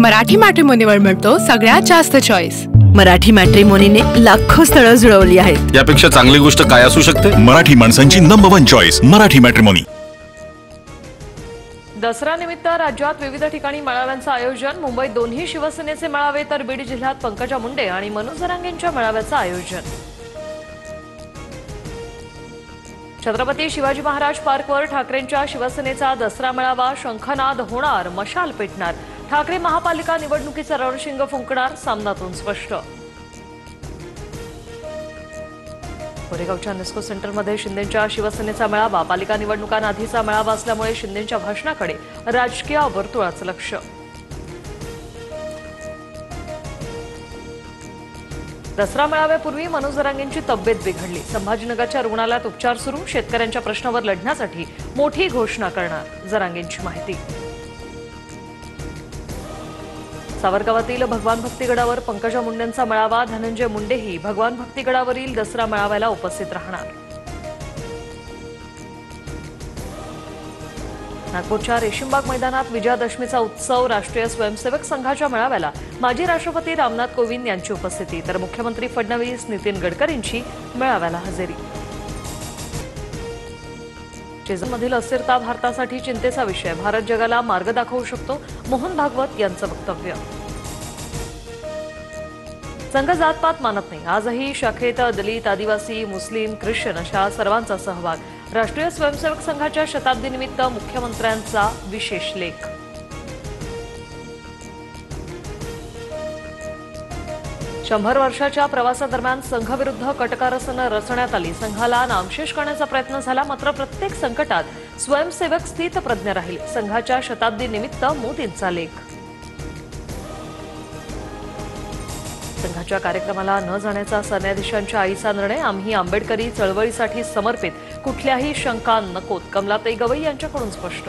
मराठी मॅट्रिमोनीवर मिळतो सगळ्यात जास्त चॉईस। मराठी मॅट्रिमोनीने लाखो स्थळं जुळवली आहेत। यापेक्षा चांगली गोष्ट काय असू शकते? मराठी माणसांची number 1 choice Marathi matrimony. Dussehra निमित्त राज्यात विविध ठिकाणी मेळाव्यांचं आयोजन। मुंबईत दोन्ही शिवसेनेचे मेळावे तर बीड जिल्ह्यात पंकजा मुंडे आणि मनोज जरांगेंच्या मेळाव्याचं आयोजन। छत्रपती शिवाजी महाराज पार्कवर ठाकरेंच्या शिवसेनेचा दसरा मेळावा। शंखनाद होणार, मशाल पेटणार। ठाकरे महापालिका निवडणुकीचं रणशिंग फुंकणार, सामनातून स्पष्ट। कोरेगावच्या नेस्को सेंटरमध्ये शिंदेंच्या शिवसेनेचा मेळावा। पालिका निवडणुकांआधीचा मेळावा असल्यामुळे शिंदेंच्या भाषणाकडे राजकीय वर्तुळाचं लक्ष। दसरा मेळाव्यापूर्वी मनोज जरांगेंची तब्येत बिघडली। संभाजीनगरच्या रुग्णालयात उपचार सुरू। शेतकऱ्यांच्या प्रश्नावर लढण्यासाठी मोठी घोषणा करणार, जरांगेंची माहिती। सावरगावातील भगवान भक्तीगडावर पंकजा मुंडेंचा मेळावा। धनंजय मुंडेही भगवान भक्तीगडावरील दसरा मेळाव्याला उपस्थित राहणार। नागपूरच्या रेशीमबाग मैदानात विजयादशमीचा उत्सव। राष्ट्रीय स्वयंसेवक संघाच्या मेळाव्याला माजी राष्ट्रपती रामनाथ कोविंद यांची उपस्थिती तर मुख्यमंत्री फडणवीस, नितीन गडकरींची मेळाव्याला हजेरी। शेजारमधील अस्थिरता भारतासाठी चिंतेचा विषय। भारत जगाला मार्ग दाखवू शकतो, मोहन भागवत यांचं वक्तव्य। संघ जातपात मानत नाही। आजही शाखेत दलित, आदिवासी, मुस्लिम, ख्रिश्चन अशा सर्वांचा सहभाग। राष्ट्रीय स्वयंसेवक संघाच्या शताब्दीनिमित्त मुख्यमंत्र्यांचा विशेष लेख। शंभर वर्षाच्या प्रवासादरम्यान संघविरुद्ध कटकारसन रचण्यात आली। संघाला नामशेष करण्याचा प्रयत्न झाला, मात्र प्रत्येक संकटात स्वयंसेवक स्थितप्रज्ञ राहिले। संघाच्या शताब्दीनिमित्त मोदींचा लेख। संघाच्या कार्यक्रमाला न जाण्याचा सरन्यायाधीशांच्या आईचा निर्णय। आम्ही आंबेडकरी चळवळीसाठी समर्पित, कुठल्याही शंका नकोत, कमलाताई गवई यांच्याकडून स्पष्ट।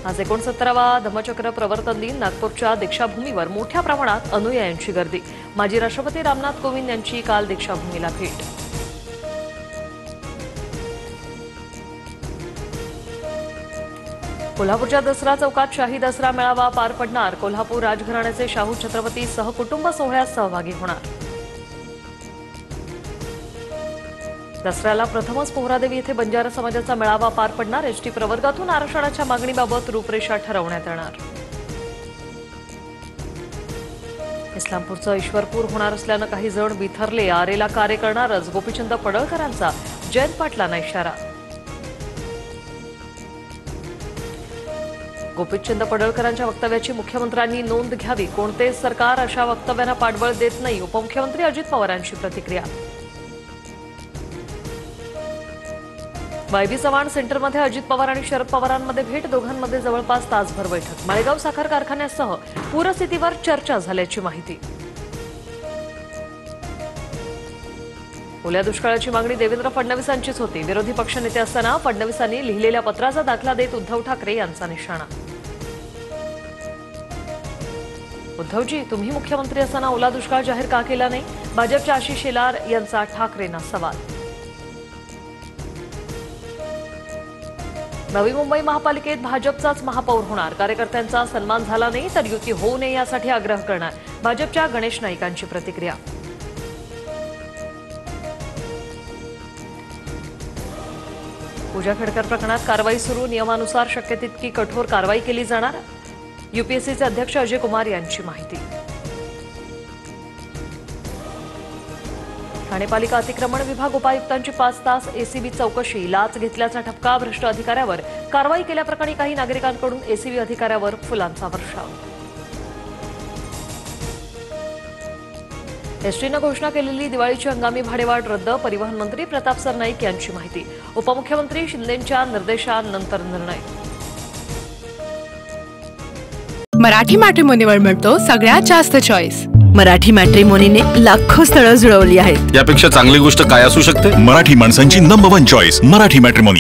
आज 69वा धम्मचक्र प्रवर्तन दिन। नागपूरच्या दीक्षाभूमीवर मोठ्या प्रमाणात अनुयायांची गर्दी। माजी राष्ट्रपती रामनाथ कोविंद यांची काल दीक्षाभूमीला भेट। कोल्हापूरच्या दसरा चौकात शाही दसरा मेळावा पार पडणार। कोल्हापूर राजघराण्याचे शाहू छत्रपती सहकुटुंब सोहळ्यात सहभागी होणार। दसऱ्याला प्रथमच पोहरादेवी येथे बंजारा समाजाचा मेळावा पार पडणार। एसटी प्रवर्गातून आरक्षणाच्या मागणीबाबत रूपरेषा ठरवण्यात येणार। इस्लामपूरचं ईश्वरपूर होणार असल्यानं काही जण बिथरले, आरेला कार्य करणारच। गोपीचंद पडळकरांचा जयंत पाटलांना इशारा। गोपीचंद पडळकरांच्या वक्तव्याची मुख्यमंत्र्यांनी नोंद घ्यावी। कोणतेच सरकार अशा वक्तव्यांना पाठबळ देत नाही। उपमुख्यमंत्री अजित पवारांची प्रतिक्रिया। वायबी चव्हाण सेंटरमध्ये अजित पवार आणि शरद पवारांमध्ये भेट। दोघांमध्ये जवळपास तासभर बैठक। माळेगाव साखर कारखान्यासह पूरस्थितीवर चर्चा झाल्याची माहिती। ओल्या दुष्काळाची मागणी देवेंद्र फडणवीसांचीच होती। विरोधी पक्षनेते असताना फडणवीसांनी लिहिलेल्या पत्राचा दाखला देत उद्धव ठाकरे यांचा निशाणा। उद्धवजी, तुम्ही मुख्यमंत्री असताना ओला दुष्काळ जाहीर का केला नाही? भाजपच्या आशिष शेलार यांचा ठाकरेंना सवाल। नवी मुंबई महापालिकेत भाजपचाच महापौर होणार। कार्यकर्त्यांचा सन्मान झाला नाही तर युती होऊ नये यासाठी आग्रह करणार। भाजपच्या गणेश नाईकांची प्रतिक्रिया। पूजा खडकर प्रकरणात कारवाई सुरू। नियमानुसार शक्य तितकी कठोर कारवाई केली जाणार। यूपीएससीचे अध्यक्ष अजय कुमार यांची माहिती। ठाणे पालिका अतिक्रमण विभाग उपायुक्तांची 5 तास एसीबी चौकशी। लाच घेतल्याचा ठपका। भ्रष्ट अधिकाऱ्यावर कारवाई केल्याप्रकरणी काही नागरिकांकडून एसीबी अधिकाऱ्यावर फुलांचा वर्षाव। एसटीनं घोषणा केलेली दिवाळीची हंगामी भाडेवाढ रद्द। परिवहन मंत्री प्रताप सरनाईक यांची माहिती। उपमुख्यमंत्री शिंदेंच्या निर्देशांनंतर निर्णय। मराठी मॅट्रिमोनीवर मिळतो सगळ्यात जास्त चॉईस। मराठी मॅट्रिमोनीने लाखो स्थळं जुळवली आहेत। यापेक्षा चांगली गोष्ट काय असू शकते? मराठी माणसांची नंबर 1 चॉईस मराठी मॅट्रिमोनी।